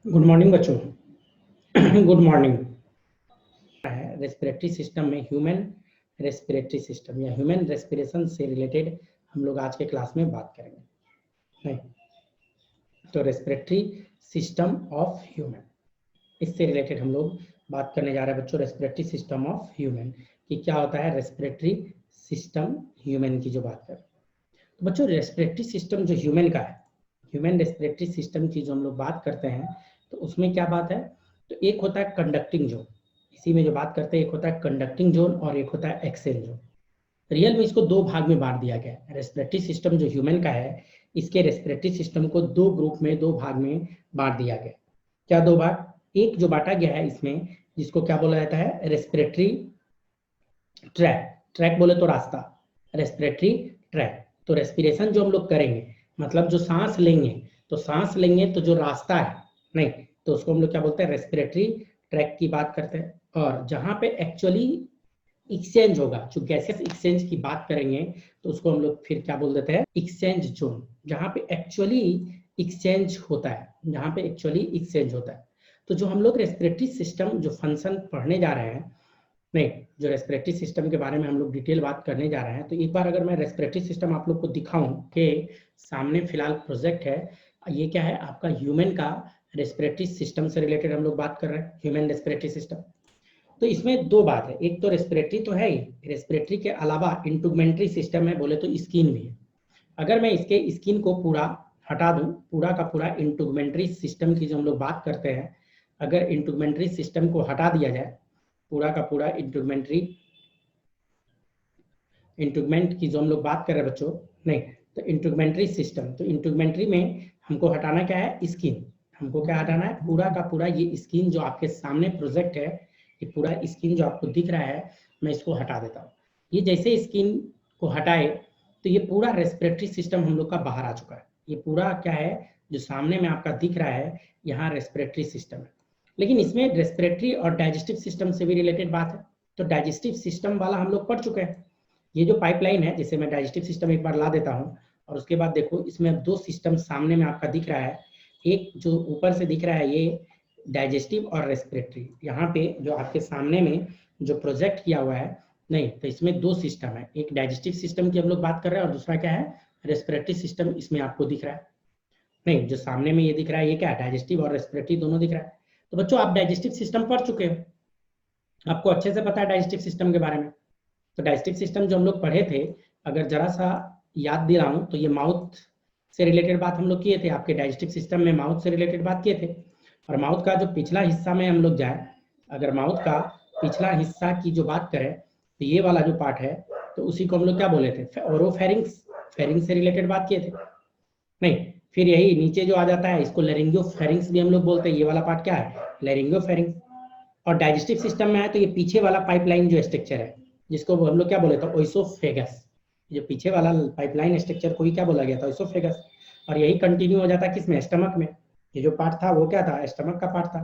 Good morning बच्चों। Good morning. Respiratory system में human respiratory system या ह्यूमन रेस्पिरेशन से रिलेटेड हम लोग आज के क्लास में बात करेंगे। नहीं तो रेस्पिरेटरी सिस्टम ऑफ ह्यूमन, इससे रिलेटेड हम लोग बात करने जा रहे हैं बच्चों। रेस्पिरेटरी सिस्टम ऑफ ह्यूमन कि क्या होता है, रेस्पिरेटरी सिस्टम ह्यूमन की जो बात करें तो बच्चों रेस्पिरेटरी सिस्टम जो ह्यूमन का है, ह्यूमन रेस्पिरेटरी सिस्टम की जो हम लोग बात करते हैं तो उसमें क्या बात है, तो एक होता है कंडक्टिंग जोन, इसी में जो बात करते हैं एक होता है कंडक्टिंग जोन और एक होता है एक्सेल जोन। रियल में इसको दो भाग में बांट दिया गया है। रेस्पिरेटरी सिस्टम जो ह्यूमन का है, इसके रेस्पिरेटरी सिस्टम को दो ग्रुप में, दो भाग में बांट दिया गया। क्या दो भाग, एक जो बांटा गया है इसमें जिसको क्या बोला जाता है, रेस्पिरेटरी ट्रैक। ट्रैक बोले तो रास्ता, रेस्पिरेटरी ट्रैक। तो रेस्पिरेशन जो हम लोग करेंगे, मतलब जो सांस लेंगे, तो सांस लेंगे तो जो रास्ता है नहीं, तो उसको हम लोग क्या बोलते हैं, रेस्पिरेटरी ट्रैक की बात करते हैं। और जहां पे एक्चुअली एक्सचेंज होगा, जो गैसेस एक्सचेंज की बात करेंगे तो उसको हम लोग फिर क्या बोल देते हैं, एक्सचेंज जोन, जहां पे एक्चुअली एक्सचेंज होता है, जहां पे एक्चुअली एक्सचेंज होता है। तो जो हम लोग रेस्पिरेटरी सिस्टम जो फंक्शन पढ़ने जा रहे हैं, नहीं जो रेस्पिरेटरी सिस्टम के बारे में हम लोग डिटेल बात करने जा रहे हैं, तो एक बार अगर मैं रेस्पिरेटरी सिस्टम आप लोग को दिखाऊं कि सामने फिलहाल प्रोजेक्ट है, ये क्या है आपका ह्यूमन का रेस्पिरेटरी सिस्टम से रिलेटेड हम लोग बात कर रहे हैं, ह्यूमन रेस्पिरेटरी सिस्टम। तो इसमें दो बात है, एक तो रेस्पिरेटरी तो है ही, रेस्पिरेटरी के अलावा इंट्रूमेंट्री सिस्टम है, बोले तो स्किन भी है। अगर मैं इसके स्किन को पूरा हटा दूं, पूरा का पूरा इंट्रूमेंट्री सिस्टम की जो हम लोग बात करते हैं, अगर इंट्रूमेंट्री सिस्टम को हटा दिया जाए, पूरा का पूरा इंट्रूमेंट की जो हम लोग बात कर रहे हैं बच्चों, नहीं तो इंट्रूमेंट्री सिस्टम, तो इंट्रूमेंट्री में हमको हटाना क्या है, स्किन। हमको क्या हटाना है, पूरा का पूरा ये स्किन जो आपके सामने प्रोजेक्ट है, ये पूरा स्किन जो आपको दिख रहा है, मैं इसको हटा देता हूँ। ये जैसे स्किन को हटाए तो ये पूरा रेस्पिरेटरी सिस्टम हम लोग का बाहर आ चुका है। ये पूरा क्या है जो सामने में आपका दिख रहा है, यहाँ रेस्पिरेटरी सिस्टम है। लेकिन इसमें रेस्पिरेटरी और डाइजेस्टिव सिस्टम से भी रिलेटेड बात है, तो डाइजेस्टिव सिस्टम वाला हम लोग पढ़ चुके हैं। ये जो पाइपलाइन है, जिसे मैं डाइजेस्टिव सिस्टम एक बार ला देता हूँ, और उसके बाद देखो इसमें अब दो सिस्टम सामने में आपका दिख रहा है। एक जो ऊपर से दिख रहा है ये डाइजेस्टिव और रेस्पिरेटरी, यहाँ पे जो आपके सामने में जो प्रोजेक्ट किया हुआ है, नहीं तो इसमें दो सिस्टम है, एक डाइजेस्टिव सिस्टम की हम लोग बात कर रहे हैं और दूसरा क्या है, रेस्पिरेटरी सिस्टम इसमें आपको दिख रहा है। नहीं जो सामने में ये दिख रहा है ये क्या है, डाइजेस्टिव और रेस्पिरेटरी दोनों दिख रहा है। तो बच्चों आप डाइजेस्टिव सिस्टम पढ़ चुके हो, आपको अच्छे से पता है डाइजेस्टिव सिस्टम के बारे में। तो डाइजेस्टिव सिस्टम जो हम लोग पढ़े थे, अगर जरा सा याद दिलाऊं तो ये माउथ से रिलेटेड बात हम लोग किए थे, आपके डाइजेस्टिव सिस्टम में माउथ से रिलेटेड बात किए थे। और माउथ का जो पिछला हिस्सा में हम लोग जाए, अगर माउथ का पिछला हिस्सा की जो बात करें तो ये वाला जो पार्ट है, तो उसी को हम लोग क्या बोले थे, ओरोफेरिंक्स, फेरिंग्स से रिलेटेड बात किए थे। नहीं फिर यही नीचे जो आ जाता है, इसको लेरिंगियोफेरिंक्स भी हम लोग बोलते हैं, ये वाला पार्ट क्या है, लेरिंगियोफेरिंक्स। और डाइजेस्टिव सिस्टम में है तो ये पीछे वाला पाइपलाइन जो स्ट्रक्चर है, जिसको हम लोग क्या बोले थे, ओइसोफेगस। जो पीछे वाला पाइपलाइन स्ट्रक्चर को ही क्या बोला गया था, ओइसोफेगस। और यही कंटिन्यू हो जाता है किसमें, स्टमक में। ये जो पार्ट था वो क्या था, स्टमक का पार्ट था।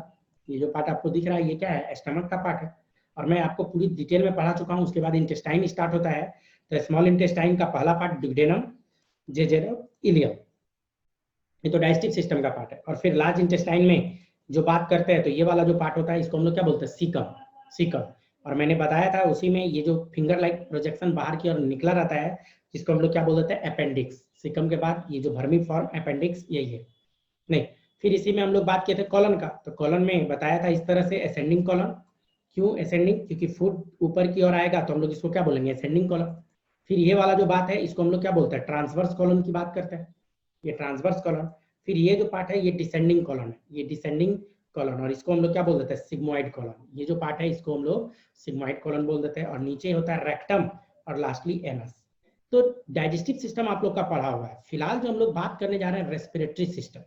ये जो पार्ट आपको दिख रहा है ये क्या है, स्टमक का पार्ट है। और मैं आपको पूरी डिटेल में पढ़ा चुका हूँ। उसके बाद इंटेस्टाइन स्टार्ट होता है, तो स्मॉल इंटेस्टाइन का पहला पार्ट डिग्डेनम, जेजेरम, इलियम, ये तो डाइजेस्टिव सिस्टम का पार्ट है। और फिर लार्ज इंटेस्टाइन में जो बात करते हैं तो ये वाला जो पार्ट होता है इसको हम लोग क्या बोलते हैं, सीकम, सीकम। और मैंने बताया था उसी में ये जो फिंगर लाइक प्रोजेक्शन बाहर की ओर निकला रहता है, जिसको हम लोग क्या बोल देते हैं, अपेंडिक्स। सीकम के बाद ये जो वर्मी फॉर्म अपेंडिक्स यही है। नहीं फिर इसी में हम लोग बात किए थे कॉलन का, तो कॉलन में बताया था इस तरह से असेंडिंग कॉलन। क्यों असेंडिंग, क्योंकि फूड ऊपर की ओर आएगा तो हम लोग इसको क्या बोलेंगे, असेंडिंग कॉलन। फिर ये वाला जो बात है इसको हम लोग क्या बोलते हैं, ट्रांसवर्स कॉलन की बात करते हैं, ये ट्रांसवर्स कॉलन। फिर ये जो पार्ट है ये डिसेंडिंग कॉलन है, ये डिसेंडिंग कॉलन, और इसको हम लोग क्या बोल देते हैं, सिग्मोइड कॉलन। ये जो पार्ट है इसको हम लोग सिग्मोइड कॉलन बोल देते हैं। और नीचे होता है रेक्टम और लास्टली एनस। तो डाइजेस्टिव सिस्टम आप लोग का पढ़ा हुआ है। फिलहाल जो हम लोग बात करने जा रहे हैं रेस्पिरेटरी सिस्टम,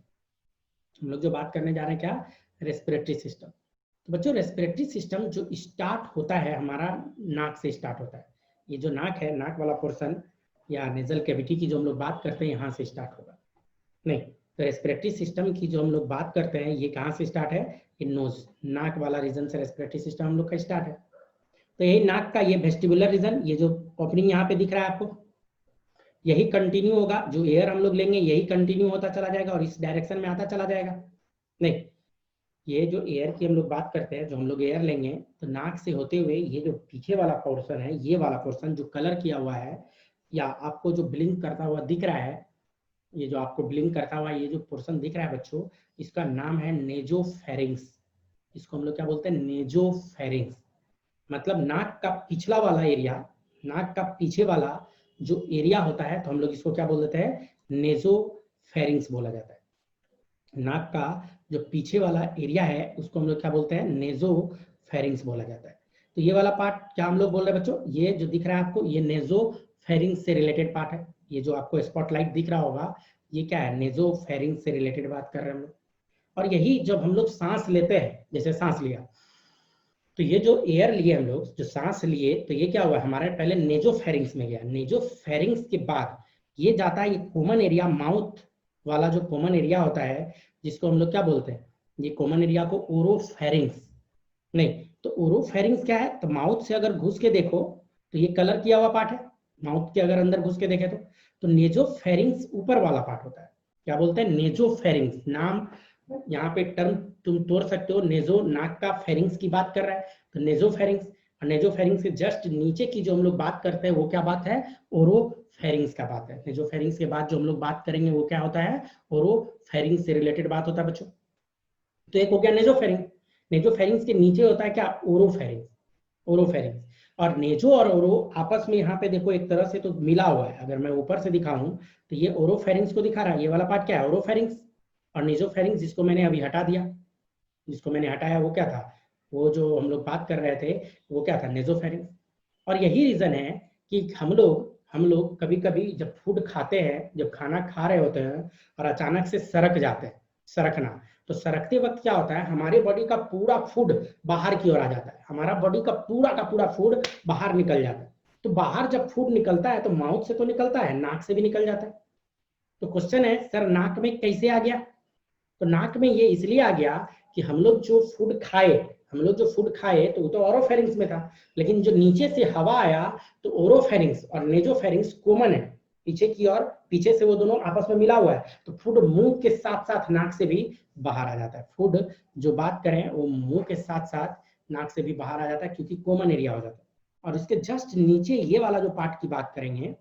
हम लोग जो बात करने जा रहे हैं क्या, रेस्पिरेटरी सिस्टम। तो बच्चों रेस्पिरेटरी सिस्टम जो स्टार्ट होता है हमारा नाक से स्टार्ट होता है। ये जो नाक है, नाक वाला पोर्शन या नेजल कैविटी की जो हम लोग बात करते हैं यहाँ से स्टार्ट होगा। नहीं तो रेस्पिरेटरी सिस्टम की जो हम लोग बात करते हैं ये कहाँ से स्टार्ट है, ये नोज, नाक वाला रीजन से रेस्पिरेटरी सिस्टम हम लोग का स्टार्ट है। तो यही नाक का ये वेस्टिबुलर रीजन, ये जो ओपनिंग यहाँ पे दिख रहा है आपको, यही कंटिन्यू होगा, जो एयर हम लोग लेंगे यही कंटिन्यू होता चला जाएगा और इस डायरेक्शन में आता चला जाएगा। नहीं ये जो एयर की हम लोग बात करते हैं, जो हम लोग एयर लेंगे तो नाक से होते हुए ये जो पीछे वाला पोर्शन है, ये वाला पोर्शन जो कलर किया हुआ है या आपको जो ब्लिंक करता हुआ दिख रहा है, ये जो आपको ब्लिंक करता हुआ ये जो पोर्शन दिख रहा है बच्चों, इसका नाम है नेजोफेरिंग्स। इसको हम लोग क्या बोलते हैं? नेजोफेरिंग्स। मतलब नाक का पिछला वाला एरिया, नाक का पीछे वाला जो एरिया होता है, तो हम लोग इसको क्या बोल देते हैं? नेजोफेरिंग्स बोला जाता है। नाक का जो पीछे वाला एरिया है उसको हम लोग क्या बोलते हैं? नेजोफेरिंग्स बोला जाता है। तो ये वाला पार्ट क्या हम लोग बोल रहे हैं बच्चों? ये जो दिख रहा है आपको, ये नेजोफेरिंग्स से रिलेटेड पार्ट है। ये जो आपको स्पॉटलाइट दिख रहा होगा, ये क्या है? नेजोफेरिंग्स से रिलेटेड बात कर रहे हैं हम लोग। और यही जब हम लोग सांस लेते हैं, जैसे सांस लिया, तो ये जो एयर लिए हम लोग, जो सांस लिए, तो ये क्या हुआ? हमारे पहले नेजोफेरिंग्स में गया। नेजोफेरिंग्स के बाद ये जाता है, ये कॉमन एरिया, माउथ वाला जो कॉमन एरिया होता है, जिसको हम लोग क्या बोलते हैं? ये कॉमन एरिया को ओरोफेरिंग्स, नहीं तो ओरोफेरिंग्स क्या है? तो माउथ से अगर घुस के देखो तो ये कलर किया हुआ पार्ट है। माउथ के अगर अंदर घुस के देखे तो नेजोफेरिंग्स ऊपर वाला पार्ट होता है। क्या बोलते हैं? नेजोफेरिंग्स। नाम यहाँ पे टर्म तुम तोड़ सकते हो। नेजो नाक का फेरिंग्स की बात कर रहा है, तो नेजोफेरिंग्स। और नेजोफेरिंग्स के जस्ट नीचे की जो हम लोग बात करते हैं वो क्या बात है? ओरोफेरिंग्स का बात है। नेजोफेरिंग्स के बाद जो हम लोग बात करेंगे वो क्या होता है? ओरोफेरिंग्स से रिलेटेड बात होता है बच्चों। तो एक हो गया नेजोफेरिंग्स। नेजोफेरिंग्स के नीचे होता है क्या? ओरोफेरिंग्स। ओरोफेरिंग्स और नेजो और ओरो आपस में यहाँ पे देखो एक तरह से तो मिला हुआ है। अगर मैं ऊपर से दिखाऊं तो ये ओरोफेरिंग्स को दिखा रहा है। ये वाला पार्ट क्या है? ओरोफेरिंग्स। और नेजोफेरिंग्स जिसको मैंने अभी हटा दिया, जिसको मैंने हटाया वो क्या था? वो जो हम लोग बात कर रहे थे वो क्या था? नेजोफेरिंग्स। और यही रीजन है कि हम लोग कभी कभी जब फूड खाते हैं, जब खाना खा रहे होते हैं और अचानक से सरक जाते हैं, सरकना, तो सरकते वक्त क्या होता है? हमारे बॉडी का पूरा फूड बाहर की ओर आ जाता है। हमारा बॉडी का पूरा फूड बाहर निकल जाता है। तो बाहर जब फूड निकलता है तो माउथ से तो निकलता है, नाक से भी निकल जाता है। तो क्वेश्चन है सर नाक में कैसे आ गया? तो नाक में ये इसलिए आ गया कि हम लोग जो फूड खाए तो वो तो ओरोफेरिंग्स में था, लेकिन जो नीचे से हवा आया तो ओरोफेरिंग्स और नेजोफेरिंग्स कॉमन है पीछे की ओर, पीछे से वो दोनों आपस में मिला हुआ है। तो फूड मुंह के साथ साथ नाक से भी बाहर आ जाता है। फूड जो बात करें वो मुंह के साथ साथ नाक से भी बाहर आ जाता है, क्योंकि कॉमन एरिया हो जाता है। और इसके जस्ट नीचे ये वाला जो पार्ट की बात करेंगे,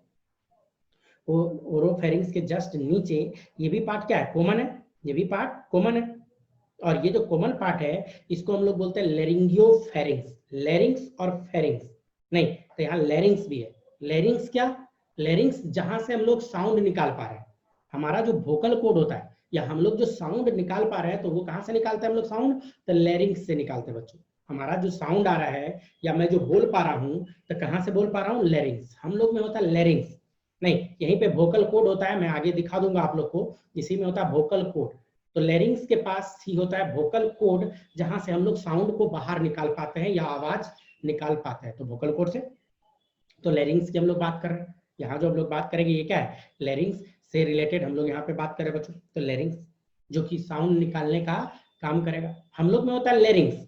वो ओरोफेरिंग्स के जस्ट नीचे ये भी पार्ट क्या है? कॉमन है। ये भी पार्ट कॉमन है। और ये जो कॉमन पार्ट है इसको हम लोग बोलते हैं लेरिंगियोफेरिंग्स। लेरिंग्स और फेरिंग्स नहीं, तो यहाँ लेरिंग्स भी है। लेरिंग्स क्या? लेरिंग्स जहां से हम लोग साउंड निकाल पा रहे हैं, हमारा जो वोकल कोड होता है या हम लोग जो साउंड निकाल पा रहे हैं, तो वो कहां से निकालते हैं हम लोग साउंड? तो लेरिंग्स से निकालते हैं बच्चों। हमारा जो साउंड आ रहा है या मैं जो बोल पा रहा हूँ, तो कहां से बोल पा रहा हूँ? लेरिंग्स। हम लोग में होता है लेरिंग्स, नहीं यहीं पे वोकल कोड होता है, मैं आगे दिखा दूंगा आप लोग को। इसी में होता है वोकल कोड। तो लेरिंग्स के पास ही होता है वोकल कोड, जहां से हम लोग साउंड को बाहर निकाल पाते हैं या आवाज निकाल पाते हैं, तो वोकल कोड से। तो लेरिंग्स की हम लोग बात कर रहे हैं। यहाँ जो हम लोग बात करेंगे ये क्या है? लेरिंग्स से रिलेटेड हम लोग यहाँ पे बात करें बच्चों। तो लेरिंग्स जो कि साउंड निकालने का काम करेगा, हम लोग में होता है लेरिंग्स।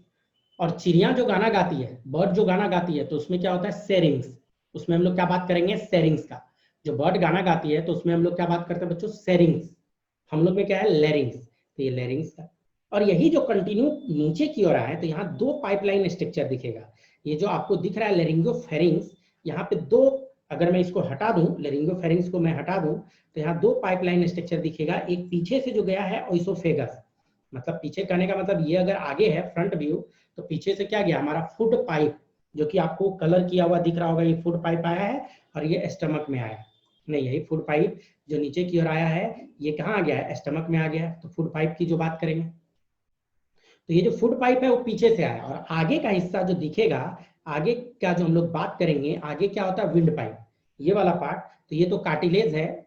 और चिड़िया जो गाना गाती है, बर्ड जो गाना गाती है, तो उसमें क्या होता है? सेरिंग्स। उसमें हम लोग क्या बात करेंगे? सेरिंग्स का। जो बर्ड गाना गाती है तो उसमें हम लोग क्या बात करते हैं बच्चों? सेरिंग्स। हम लोग में क्या है? लेरिंग्स। तो ये लेरिंग्स का। और यही जो कंटिन्यू नीचे की ओर है, तो यहाँ दो पाइपलाइन स्ट्रक्चर दिखेगा। ये जो आपको दिख रहा है लेरिंगोफेरिंग्स, यहाँ पे दो, अगर मैं इसको हटा दूं, लेरिंगोफेरिंग्स को मैं हटा दूं, तो यहाँ दो पाइपलाइन स्ट्रक्चर दिखेगा। एक पीछे से जो गया है ओइसोफेगस, मतलब पीछे करने का मतलब ये अगर आगे है फ्रंट व्यू, तो पीछे से क्या गया? हमारा फूड पाइप, जो कि आपको कलर किया हुआ दिख रहा होगा, ये फूड पाइप आया है और ये स्टमक में आया है। नहीं, यही फूड पाइप जो नीचे की ओर आया है, ये कहाँ आ गया है? स्टमक में आ गया है। तो फूड पाइप की जो बात करेंगे, तो ये जो फूड पाइप है वो पीछे से आया। और आगे का हिस्सा जो दिखेगा, आगे का जो हम लोग बात करेंगे, आगे क्या होता है? विंड पाइप, ये वाला पार्ट। तो ये तो कार्टिलेज है,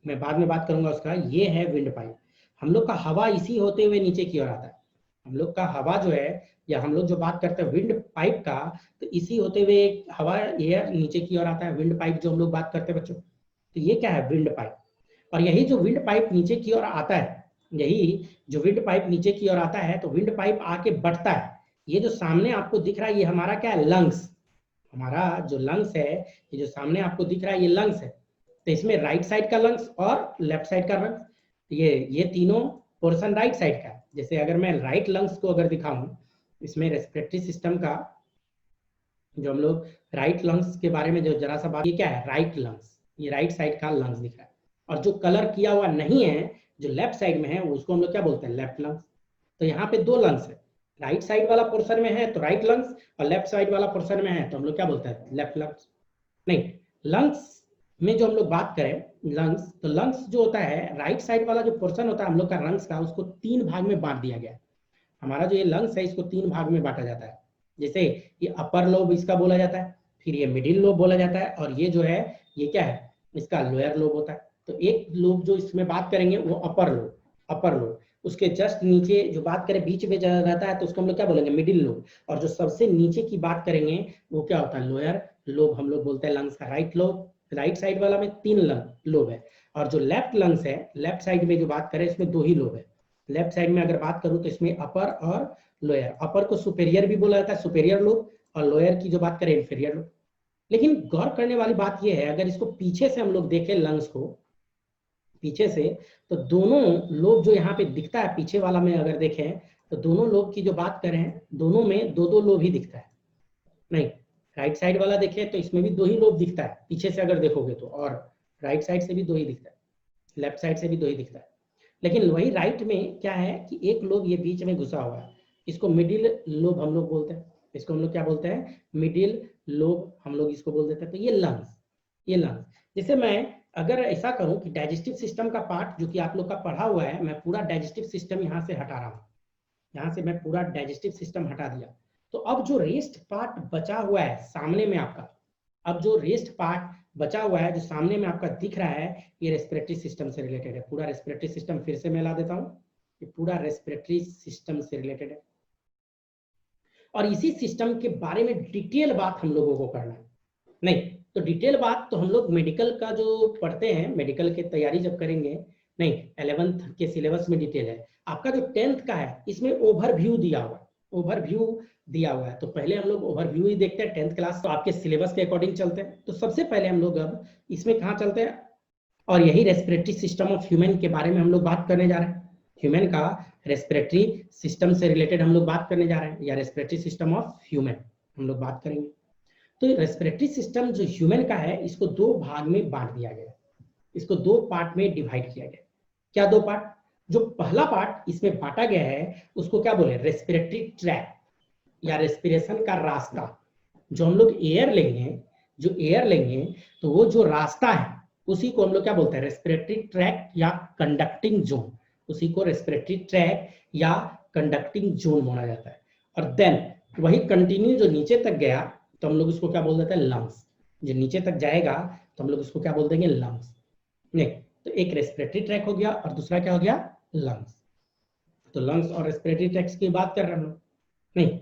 मैं बाद में बात करूंगा उसका। ये है विंड पाइप। हम लोग का हवा इसी होते हुए नीचे की ओर आता है। हम लोग का हवा जो है, या हम लोग जो बात करते हैं विंड पाइप का, तो इसी होते हुए हवा एयर नीचे की ओर आता है। विंड पाइप जो हम लोग बात करते हैं बच्चों, तो ये क्या है? Wind pipe. और यही जो विंड पाइप नीचे की ओर आता है, यही जो विंड पाइप नीचे की ओर आता है, तो विंड पाइप आके बढ़ता है। ये जो सामने आपको दिख रहा है, ये हमारा क्या है? लंग्स। हमारा जो लंग्स है, ये जो सामने आपको दिख रहा है, ये लंग्स है। तो इसमें राइट साइड का लंग्स और लेफ्ट साइड का लंग्स, ये तीनों पोर्शन राइट साइड का। जैसे अगर मैं राइट लंग्स को अगर दिखाऊं, इसमें रेस्पिरेटरी सिस्टम का जो हम लोग राइट लंग्स के बारे में जो जरा सा बात, ये क्या है, राइट लंग्स, ये राइट साइड का लंग्स दिख रहा है। और जो कलर किया हुआ नहीं है, जो लेफ्ट साइड में है, उसको हम लोग क्या बोलते हैं, लेफ्ट लंग्स। तो यहाँ पे दो लंग्स है, राइट साइड वाला पोर्शन में है तो राइट लंग्स, और लेफ्ट साइड वाला पोर्शन में है तो हम लोग क्या बोलते हैं, लेफ्ट लंग्स। नहीं, लंग्स में जो हम लोग बात करें लंग्स, तो लंग्स जो होता है राइट साइड वाला जो पोर्शन होता है हम लोग का लंग्स का, उसको 3 भाग में बांट दिया गया है। हमारा जो ये लंग्स है इसको 3 भाग में बांटा जाता है। जैसे ये अपर लोब इसका बोला जाता है, फिर ये मिडिल लोब बोला जाता है, और ये जो है ये क्या है, इसका लोअर लोब होता है। तो एक लोब जो इसमें बात करेंगे वो अपर लोब, अपर लोब। उसके जस्ट नीचे जो बात करें बीच में रहता है तो उसको हम लोग क्या बोलेंगे, मिडिल लोब। और जो सबसे नीचे की बात करेंगे वो क्या होता है, लोअर लोब हम लोग बोलते हैं लंग्स का। राइट लोब, राइट साइड वाला में 3 लोब है, और जो लेफ्ट लंग्स है, लेफ्ट साइड में जो बात करें इसमें 2 ही लोब है। लेफ्ट साइड में अगर बात करूं तो इसमें अपर और लोअर। अपर को सुपेरियर भी बोला जाता है, सुपेरियर लोब, और लोअर की जो बात करें इंफीरियर लोब। लेकिन गौर करने वाली बात यह है, अगर इसको पीछे से हम लोग देखें लंग्स को पीछे से, तो दोनों लोब जो यहाँ पे दिखता है पीछे वाला में अगर देखें तो दोनों लोब की जो बात करें, दोनों में 2-2 लोब ही दिखता है। नहीं, राइट साइड वाला देखें तो इसमें भी 2 ही लोब दिखता है पीछे से अगर देखोगे तो, और राइट साइड से भी 2 ही दिखता है, लेफ्ट साइड से भी 2 ही दिखता है। लेकिन वही राइट में क्या है कि एक लोब ये बीच में घुसा हुआ है, इसको मिडिल लोब हम लोग बोलते हैं। इसको हम लोग क्या बोलते हैं, मिडिल लोब हम लोग इसको बोल देते हैं। तो ये लंग्स, ये लंग्स। जैसे मैं अगर ऐसा करूं कि डाइजेस्टिव सिस्टम का पार्ट जो कि आप लोग का पढ़ा हुआ है, मैं पूरा डाइजेस्टिव सिस्टम यहाँ से हटा रहा हूँ, यहाँ से मैं पूरा डाइजेस्टिव सिस्टम हटा दिया। तो अब जो रेस्ट पार्ट बचा हुआ है सामने में आपका, अब जो रेस्ट पार्ट बचा हुआ है जो सामने में आपका दिख रहा है, ये रेस्पिरेटरी सिस्टम से रिलेटेड है। पूरा रेस्पिरेटरी सिस्टम फिर से मैं ला देता हूँ, ये पूरा रेस्पिरेटरी सिस्टम से रिलेटेड है। और इसी सिस्टम के बारे में डिटेल बात हम लोगों को करना है। नहीं तो डिटेल बात तो हम लोग मेडिकल का जो पढ़ते हैं, मेडिकल की तैयारी जब करेंगे, नहीं 11th के सिलेबस में डिटेल है। आपका जो 10th का है इसमें ओवरव्यू दिया हुआ है, ओवरव्यू दिया हुआ है। तो पहले हम लोग ओवरव्यू ही देखते हैं 10th क्लास, तो आपके सिलेबस के अकॉर्डिंग चलते हैं। तो सबसे पहले हम लोग अब इसमें कहाँ चलते हैं, और यही रेस्पिरेटरी सिस्टम ऑफ ह्यूमन के बारे में हम लोग बात करने जा रहे हैं। ह्यूमन का रेस्पिरेटरी सिस्टम से रिलेटेड हम लोग बात करने जा रहे हैं, या रेस्पिरेटरी सिस्टम ऑफ ह्यूमन हम लोग बात करेंगे। तो रेस्पिरेटरी सिस्टम जो ह्यूमन का है इसको 2 भाग में बांट दिया गया, इसको 2 पार्ट में डिवाइड किया गया। क्या 2 पार्ट, जो पहला पार्ट इसमें बांटा गया है उसको क्या बोले, रेस्पिरेटरी ट्रैक या रेस्पिरेशन का रास्ता। जो हम लोग एयर लेंगे, जो एयर लेंगे तो वो जो रास्ता है उसी को हम लोग क्या बोलते हैं, रेस्पिरेटरी ट्रैक या कंडक्टिंग जोन। उसी को रेस्पिरेटरी ट्रैक या कंडक्टिंग जोन बोला जाता है। और देन वही कंटिन्यू जो नीचे तक गया तो हम लोग इसको क्या बोल देते हैं, लंग्स। जो नीचे तक जाएगा तो हम लोग इसको क्या बोल देंगे, लंग्स। नहीं तो एक रेस्पिरेटरी ट्रैक हो गया और दूसरा क्या हो गया, लंग्स। तो लंग्स और रेस्पिरेटरी ट्रैक्स की बात कर रहे हैं हम लोग। नहीं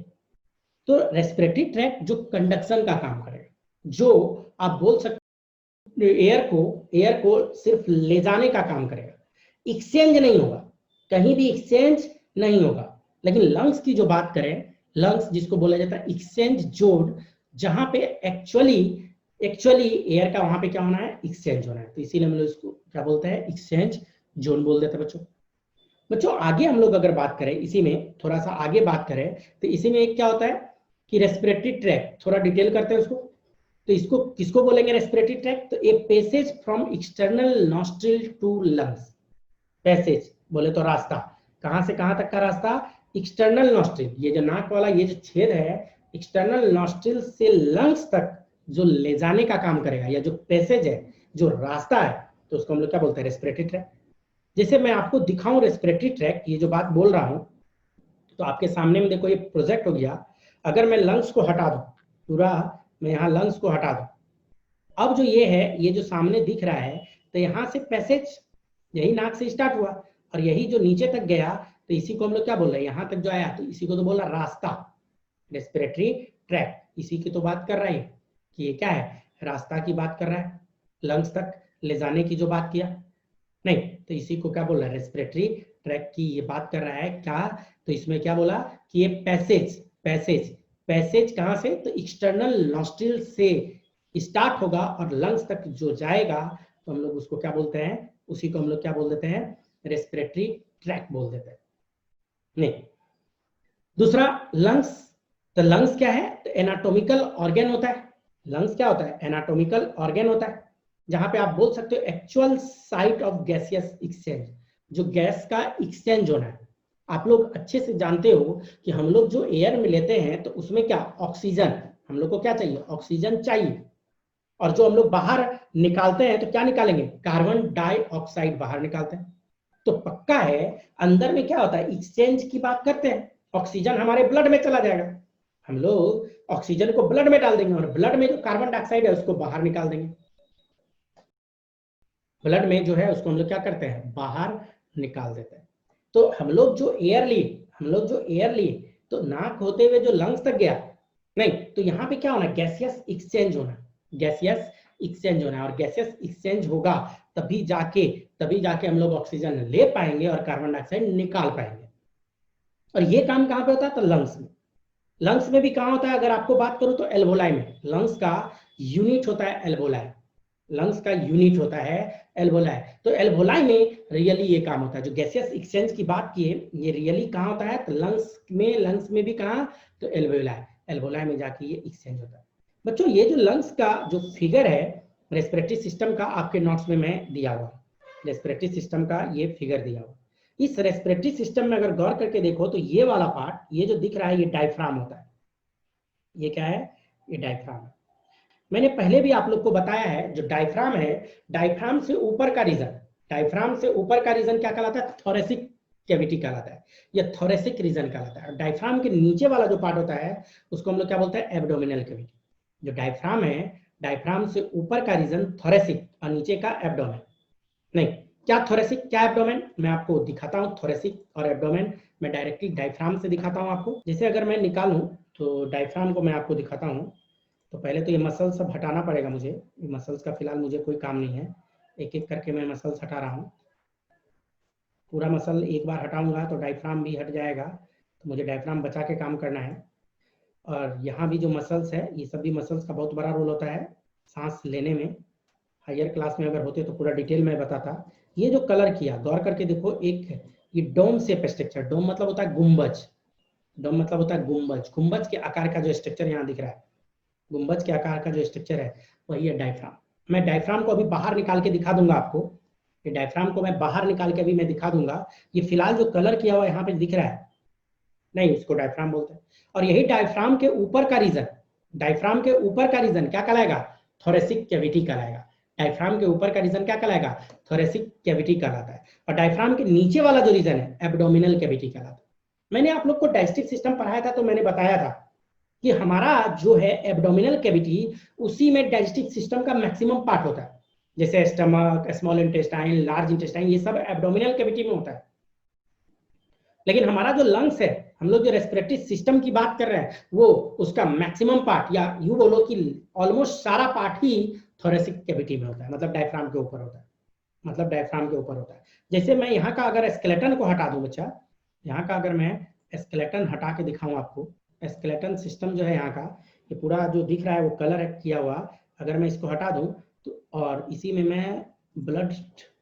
तो रेस्पिरेटरी ट्रैक जो कंडक्शन का काम करेगा, जो आप बोल सकते एयर को सिर्फ ले जाने का काम करेगा, एक्सचेंज नहीं होगा, कहीं भी एक्सचेंज नहीं होगा। लेकिन लंग्स की जो बात करें, लंग्स जिसको बोला जाता है एक्सचेंज जोन, जहां पे एक्चुअली एयर का वहां पे क्या होना है, एक्सचेंज होना है। तो इसीलिए हम लोग इसको क्या बोलते हैं, एक्सचेंज जोन बोल देते हैं बच्चों। आगे हम लोग अगर बात करें, इसी में थोड़ा सा आगे बात करें तो इसी में एक क्या होता है कि रेस्पिरेटरी ट्रैक, थोड़ा डिटेल करते हैं उसको। तो इसको किसको बोलेंगे रेस्पिरेटरी ट्रैक, तो a passage from external nostril to lungs. Passage बोले तो रास्ता, कहां से कहां तक का रास्ता, एक्सटर्नल नॉस्ट्रिल, ये जो नाक वाला ये जो छेद है, एक्सटर्नल नॉस्ट्रिल से लंग्स तक जो ले जाने का काम करेगा, या जो पैसेज है, जो रास्ता है, तो उसको हम लोग क्या बोलते हैं, रेस्पिरेटरी ट्रैक। जैसे मैं आपको दिखाऊं रेस्पिरेटरी ट्रैक, ये जो बात बोल रहा हूं, तो आपके सामने में देखो ये प्रोजेक्ट हो गया। अगर मैं लंग्स को हटा दूं, पूरा मैं यहाँ लंग्स को हटा दूं, अब जो ये है, ये जो सामने दिख रहा है, तो यहाँ से पैसेज यही नाक से स्टार्ट हुआ और यही जो नीचे तक गया, तो इसी को हम लोग क्या बोल रहे हैं, यहाँ तक जो आया तो इसी को तो बोला रास्ता, रेस्पिरेटरी ट्रैक। इसी की तो बात कर रहा है कि ये क्या है, रास्ता की बात कर रहा है, लंग्स तक ले जाने की जो बात किया। नहीं तो इसी को क्या बोल रहा है, रेस्पिरेटरी ट्रैक की ये बात कर रहा है क्या। तो इसमें क्या बोला कि ये पैसेज कहां से, तो एक्सटर्नल नॉस्ट्रिल से स्टार्ट होगा और लंग्स तक जो जाएगा तो हम लोग उसको क्या बोलते हैं, उसी को हम लोग क्या बोल देते हैं, रेस्पिरेटरी ट्रैक बोल देते हैं। नहीं, दूसरा लंग्स, तो लंग्स क्या है, तो एनाटॉमिकल ऑर्गन होता है। लंग्स क्या होता है, एनाटॉमिकल ऑर्गन होता है, जहां पे आप बोल सकते हो actual site of gaseous exchange, जो गैस का एक्सचेंज होना है। आप लोग अच्छे से जानते हो कि हम लोग जो एयर में लेते हैं तो उसमें क्या ऑक्सीजन, हम लोग को क्या चाहिए, ऑक्सीजन चाहिए, और जो हम लोग बाहर निकालते हैं तो क्या निकालेंगे, कार्बन डाइऑक्साइड बाहर निकालते हैं। तो पक्का है अंदर में क्या होता है, एक्सचेंज की बात करते हैं, ऑक्सीजन हमारे ब्लड में चला जाएगा, हम लोग ऑक्सीजन को ब्लड में डाल देंगे और ब्लड में जो कार्बन डाइऑक्साइड है उसको बाहर निकाल देंगे। ब्लड में जो है उसको हम लोग क्या करते हैं, बाहर निकाल देते हैं। तो हम लोग जो एयर लिए तो नाक होते हुए जो लंग्स तक गया, नहीं, तो यहाँ पे क्या होना, गैसियस एक्सचेंज होना, गैसियस एक्सचेंज होना है, और गैसियस एक्सचेंज होगा तभी जाके हम लोग ऑक्सीजन ले पाएंगे और कार्बन डाइऑक्साइड निकाल पाएंगे। और ये काम कहाँ पे होता है, तो लंग्स में। लंग्स में भी कहाँ होता है, अगर आपको बात करूं तो एल्वोलाई में। लंग्स का यूनिट होता है एल्वोलाई, लंग्स का यूनिट होता है एल्वोलाई। तो एल्वोलाई में रियली ये काम होता है, जो गैसियस एक्सचेंज की बात की है ये रियली कहाँ होता है, तो लंग्स में भी कहाँ, तो एल्वोलाई, एल्वोलाई में जाके ये एक्सचेंज होता है। बच्चों ये जो लंग्स का जो फिगर है रेस्पिरेटरी सिस्टम का, आपके नोट्स में मैं दिया हुआ, रेस्पिरेटरी सिस्टम का ये फिगर दिया हुआ। इस रेस्पिरेटरी सिस्टम में अगर गौर करके देखो तो ये वाला पार्ट, ये जो दिख रहा है ये डायफ्राम होता है। ये क्या है, ये डायफ्राम है। मैंने पहले भी आप लोग को बताया है, जो डायफ्राम है, डायफ्राम से ऊपर का रीजन, डायफ्राम से ऊपर का रीजन क्या कहलाता है, थोरेसिक कैविटी कहलाता है, या थोरेसिक रीजन कहलाता है। डायफ्राम के नीचे वाला जो पार्ट होता है उसको हम लोग क्या बोलते हैं, एब्डोमिनल कैविटी। जो डायफ्राम है, डायफ्राम से ऊपर का रीजन थोरेसिक और नीचे का एब्डोमेन। नहीं, क्या थोरेसिक क्या एब्डोमेन, मैं आपको दिखाता हूँ थोरेसिक और एब्डोमेन। मैं डायरेक्टली डायफ्राम से दिखाता हूँ आपको। जैसे अगर मैं निकालूं तो डायफ्राम को मैं आपको दिखाता हूँ। तो पहले तो ये मसल्स सब हटाना पड़ेगा मुझे, ये मसल्स का फिलहाल मुझे कोई काम नहीं है, एक एक करके मैं मसल्स हटा रहा हूँ। पूरा मसल एक बार हटाऊंगा तो डायफ्राम भी हट जाएगा, तो मुझे डायफ्राम बचा के काम करना है। और यहाँ भी जो मसल्स है, ये सब भी मसल्स का बहुत बड़ा रोल होता है सांस लेने में। हायर क्लास में अगर होते तो पूरा डिटेल में बताता। ये जो कलर किया, गौर करके देखो, एक ये डोम शेप स्ट्रक्चर, डोम मतलब होता है गुंबज, डोम मतलब होता है गुंबज, गुंबज के आकार का जो स्ट्रक्चर यहाँ दिख रहा है, गुंबज के आकार का जो स्ट्रक्चर है वही है डायफ्राम। मैं डायफ्राम को अभी बाहर निकाल के दिखा दूंगा आपको, ये डायफ्राम को मैं बाहर निकाल के अभी मैं दिखा दूंगा। ये फिलहाल जो कलर किया हुआ यहाँ पे दिख रहा है, नहीं, इसको डायफ्राम बोलते हैं। और यही डायफ्राम के ऊपर का रीजन, डायफ्राम के ऊपर का रीजन क्या कहलाएगा, थोरेसिक कैविटी कहलाएगा। डायफ्राम के ऊपर का रीजन क्या कहलाएगा, थोरेसिक कैविटी कहलाता है। और डायफ्राम के नीचे वाला जो रीजन है एब्डोमिनल कैविटी कहलाता है। मैंने आप लोग को डाइजेस्टिव सिस्टम पढ़ाया था तो मैंने बताया था कि हमारा जो है एब्डोमिनल कैविटी, उसी में डाइजेस्टिव सिस्टम का मैक्सिमम पार्ट होता है। जैसे stomach, small intestine, large intestine, ये सब एब्डोमिनल कैविटी में होता है। लेकिन हमारा जो लंग्स है, हम लोग जो रेस्पिरेटरी सिस्टम की बात कर रहे हैं, वो उसका मैक्सिमम पार्ट, या यूं बोलो कि ऑलमोस्ट सारा पार्ट ही थोरेसिक कैविटी में होता है, मतलब डायफ्राम के ऊपर होता है, मतलब डायफ्राम के ऊपर होता है। जैसे मैं यहाँ का अगर स्केलेटन को हटा दूं बच्चा, यहाँ का अगर मैं स्केलेटन हटा के दिखाऊं आपको, स्केलेटन सिस्टम जो है यहाँ का, ये पूरा जो दिख रहा है वो कलर किया हुआ, अगर मैं इसको हटा दूं तो, और इसी में मैं ब्लड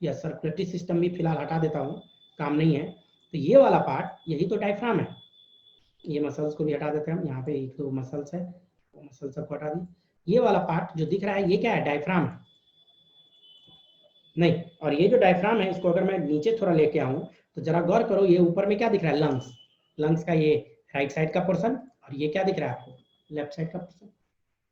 या सर्कुलेटरी सिस्टम भी फिलहाल हटा देता हूँ, काम नहीं है, तो ये वाला पार्ट यही तो डायफ्राम है। ये मसल्स को भी हटा देते हैं हम, यहाँ पे एक दो मसल्स है, वो मसल सबको हटा दी। ये वाला पार्ट जो दिख रहा है ये क्या है, डायफ्राम है। नहीं, और ये जो डायफ्राम है इसको अगर मैं नीचे थोड़ा लेके आऊं तो जरा गौर करो, ये ऊपर में क्या दिख रहा है, लंग्स, लंग्स का ये राइट साइड का पोर्शन, और ये क्या दिख रहा है आपको, लेफ्ट साइड का पोर्शन।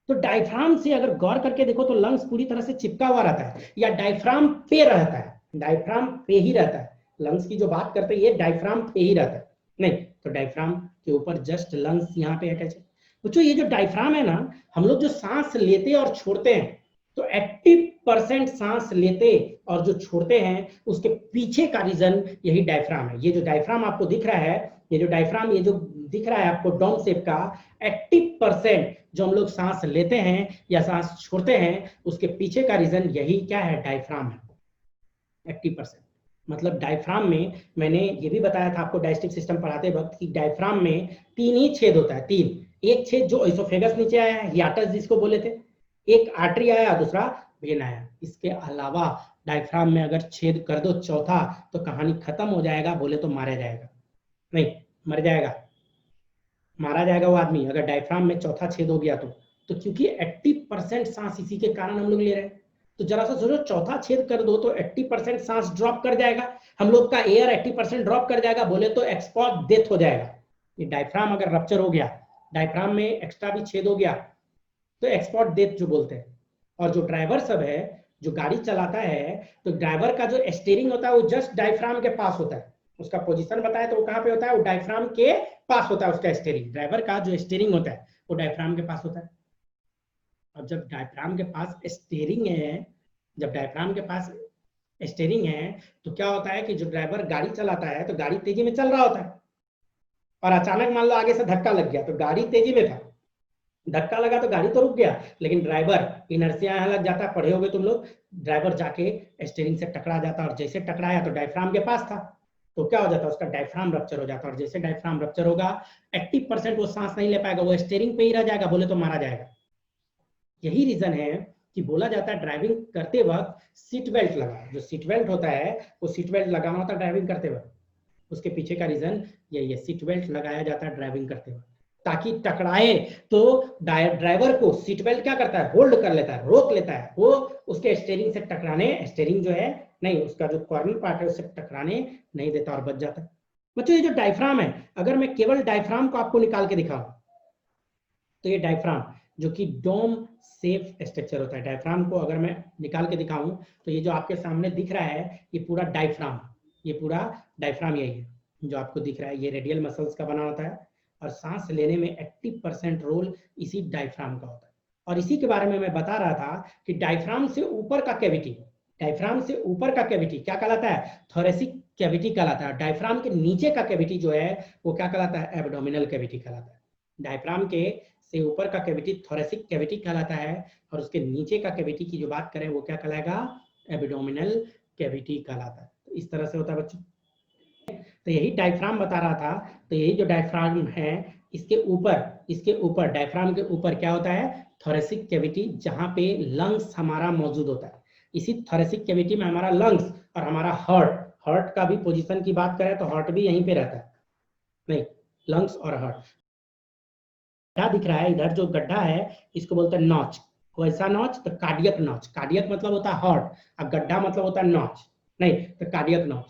तो डायफ्राम से अगर गौर करके देखो तो लंग्स पूरी तरह से चिपका हुआ रहता है, या डायफ्राम पे रहता है, डायफ्राम पे ही रहता है। लंग्स की जो बात करते हैं ये डायफ्राम पे ही रहता है, नहीं, तो डायफ्राम के ऊपर जस्ट लंग्स यहाँ पे अटैच है। बच्चों ये जो डायफ्राम है ना, हम लोग जो सांस लेते और छोड़ते हैं, तो 80% सांस लेते और जो छोड़ते हैं उसके पीछे का रीजन यही डायफ्राम है। ये जो डायफ्राम आपको दिख रहा है, ये जो डायफ्राम, ये जो दिख रहा है आपको डोम शेप का, 80% जो हम लोग सांस लेते हैं या सांस छोड़ते हैं उसके पीछे का रीजन यही क्या है, डायफ्राम है, 80%। मतलब डायफ्राम में मैंने ये भी बताया था आपको डाइजेस्टिव सिस्टम पढ़ाते वक्त कि डायफ्राम में 3 ही छेद होता है, 3। एक छेद जो इसोफेगस नीचे आया है, हियाटस जिसको बोले थे, एक आर्टरी आया, दूसरा वेन आया। इसके अलावा डायफ्राम में अगर छेद कर दो चौथा तो कहानी खत्म हो जाएगा, बोले तो मारा जाएगा, नहीं मर जाएगा, मारा जाएगा वो आदमी अगर डायफ्राम में चौथा छेद हो गया तो क्योंकि 80% सांस इसी के कारण हम लोग ले रहे हैं। तो जरा सा सोचो, चौथा छेद कर दो तो 80% सांस ड्रॉप कर जाएगा, हम लोग का एयर 80% ड्रॉप कर जाएगा, बोले तो एक्सपोर्ट डेथ हो जाएगा। ये डायफ्राम अगर रप्चर हो गया, डायफ्राम में एक्स्ट्रा भी छेद हो गया तो एक्सपोर्ट डेथ जो बोलते हैं। और जो ड्राइवर सब है, जो गाड़ी चलाता है, तो ड्राइवर का जो स्टीयरिंग होता है वो जस्ट डायफ्राम के पास होता है, उसका पोजीशन बताए तो वो कहाँ पे होता है, वो डायफ्राम के पास होता है उसका स्टीयरिंग, ड्राइवर का जो स्टीयरिंग होता है वो डायफ्राम के पास होता है। अब जब डायफ्राम के पास स्टीयरिंग है, जब डायफ्राम के पास स्टीयरिंग है तो क्या होता है कि जो ड्राइवर गाड़ी चलाता है तो गाड़ी तेजी में चल रहा होता है और अचानक मान लो आगे से धक्का लग गया, तो गाड़ी तेजी में था, धक्का लगा तो गाड़ी तो रुक गया, लेकिन ड्राइवर इनर्शिया यहाँ लग जाता है, पढ़े होगे तुम लोग, ड्राइवर जाके स्टीयरिंग से टकरा जाता और जैसे टकराया तो डायफ्राम के पास था तो क्या हो जाता है, उसका डायफ्राम रप्चर हो जाता और जैसे डायफ्राम रप्चर होगा 80% वो सांस नहीं ले पाएगा, वो स्टीयरिंग पे ही रह जाएगा, बोले तो मारा जाएगा। यही रीजन है कि बोला जाता है ड्राइविंग करते वक्त सीट बेल्ट लगा, जो सीट बेल्ट होता है वो सीट बेल्ट लगाना होता है ड्राइविंग करते वक्त, उसके पीछे का रीजन यही है, सीट बेल्ट लगाया जाता है ड्राइविंग करते वक्त ताकि टकराए तो ड्राइवर को सीट बेल्ट क्या करता है, होल्ड कर लेता है, रोक लेता है, वो उसके स्टीयरिंग से टकराने, स्टीयरिंग जो है नहीं, उसका जो कॉर्नर पार्ट है उससे टकराने नहीं देता और बच जाता है। बच्चों ये जो डायफ्राम है, अगर मैं केवल डायफ्राम को आपको निकाल के दिखाऊं तो ये डायफ्राम जो कि डोम सेफ स्ट्रक्चर होता है, डायफ्राम को अगर मैं निकाल के दिखाऊं तो ये जो आपके सामने दिख रहा है ये पूरा डायफ्राम, ये पूरा डायफ्राम यही है जो आपको दिख रहा है, ये रेडियल मसल्स का बना होता है और सांस लेने में 80% रोल इसी डायफ्राम का होता है। और इसी के बारे में मैं बता रहा था कि डायफ्राम से ऊपर का कैविटी, डायफ्राम से ऊपर का कैविटी क्या कहलाता है, थोरेसिक कैविटी कहलाता है। डायफ्राम के नीचे का कैविटी जो है वो क्या कहलाता है, एब्डोमिनल कैविटी कहलाता है। डायफ्राम के से ऊपर का कैविटी थोरेसिक कैविटी कहलाता है और उसके नीचे का कैविटी की जो बात करें वो क्या कहलाएगा, एब्डोमिनल कैविटी कहलाता है। तो इस तरह से होता है बच्चों। तो यही डायफ्राम बता रहा था, तो यही जो डायफ्राम है इसके ऊपर डायफ्राम के ऊपर क्या होता है, थोरेसिक कैविटी, जहां पे लंग्स हमारा मौजूद होता है। इसी थोरेसिक कैविटी में हमारा लंग्स और हमारा हार्ट का भी पोजीशन की बात करें तो हार्ट भी यहीं पे रहता है, नहीं लंग्स और हार्ट। क्या दिख रहा है इधर जो गड्ढा है इसको बोलते हैं नॉच, वैसा नॉच तो कार्डियक नॉच, कार्डियक मतलब होता है हार्ट और गड्ढा मतलब होता है नॉच, नहीं तो कार्डियक नॉच।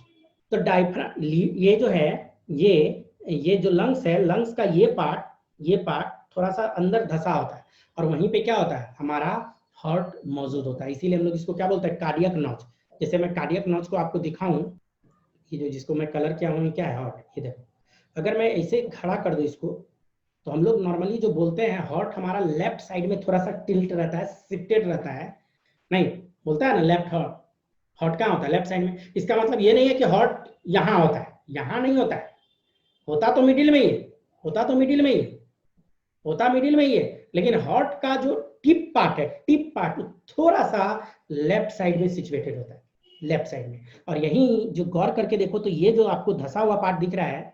तो डायफ्राम ये जो है ये जो लंग्स है, लंग्स का ये पार्ट थोड़ा सा अंदर धसा होता है और वहीं पे क्या होता है, हमारा हार्ट मौजूद होता है, इसीलिए हम लोग इसको क्या बोलते हैं, कार्डियक नॉच। जैसे मैं कार्डियक नॉच को आपको दिखाऊं, ये जो जिसको मैं कलर किया हूँ क्या है, हार्ट, ये देखो। अगर मैं ऐसे खड़ा कर दूं इसको तो हम लोग नॉर्मली जो बोलते हैं हार्ट हमारा लेफ्ट साइड में थोड़ा सा टिल्ट रहता है, शिफ्टेड रहता है, नहीं बोलता है ना लेफ्ट हार्ट कहाँ होता है, लेफ्ट साइड में। इसका मतलब ये नहीं है कि हार्ट यहाँ होता है, यहाँ नहीं होता है, होता तो मिडिल में ही है, होता मिडिल में ही है, लेकिन हार्ट का जो टिप पार्ट थोड़ा सा लेफ्ट साइड में सिचुएटेड होता है, लेफ्ट साइड में। और यही जो गौर करके देखो तो ये जो आपको धसा हुआ पार्ट दिख रहा है,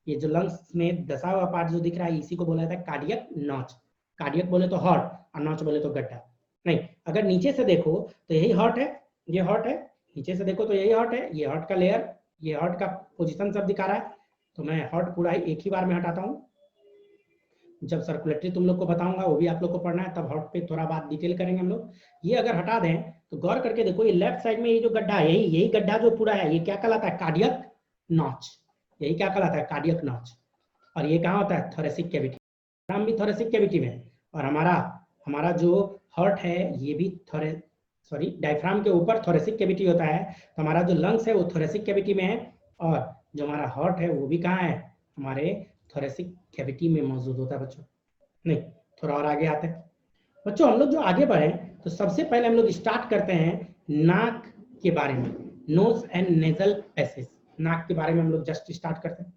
ये जो लंग्स में धसा हुआ पार्ट जो दिख रहा है इसी को बोला जाता है कार्डियक नॉच। कार्डियक बोले तो हार्ट और नॉच बोले तो गड्ढा। नहीं, अगर नीचे से देखो तो यही हार्ट है, ये हार्ट है, नीचे से देखो तो यही हार्ट है, ये हार्ट का लेयर, ये हार्ट का पोजीशन सब दिखा रहा है। तो मैं हार्ट पूरा एक ही बार में हटाता हूँ, जब सर्कुलेटरी तुम लोग को बताऊंगा वो भी आप लोग को पढ़ना है, तब हार्ट पे थोड़ा बात डिटेल करेंगे हम लोग। ये अगर हटा दें तो गौर करके देखो, ये लेफ्ट साइड में ये जो गड्ढा है, यही गड्ढा जो पूरा है ये क्या कहलाता है, कार्डियक नॉच, यही क्या कहलाता है, कार्डियक नॉच। और ये कहाँ होता है, थोरेसिक कैविटी, हम भी थोरेसिक कैविटी में। और हमारा जो हार्ट है ये भी डायफ्राम के ऊपर थोरेसिक कैविटी होता है, तो हमारा जो लंग्स है वो थोरेसिक कैविटी में है और जो हमारा हार्ट है वो भी कहाँ है, हमारे थोरेसिक कैविटी में मौजूद होता है बच्चों। नहीं, थोड़ा और आगे आते हैं बच्चों। हम लोग जो आगे बढ़े तो सबसे पहले हम लोग स्टार्ट करते हैं नाक के बारे में, नोज एंड नेजल पैसेज, नाक के बारे में हम लोग जस्ट स्टार्ट करते हैं।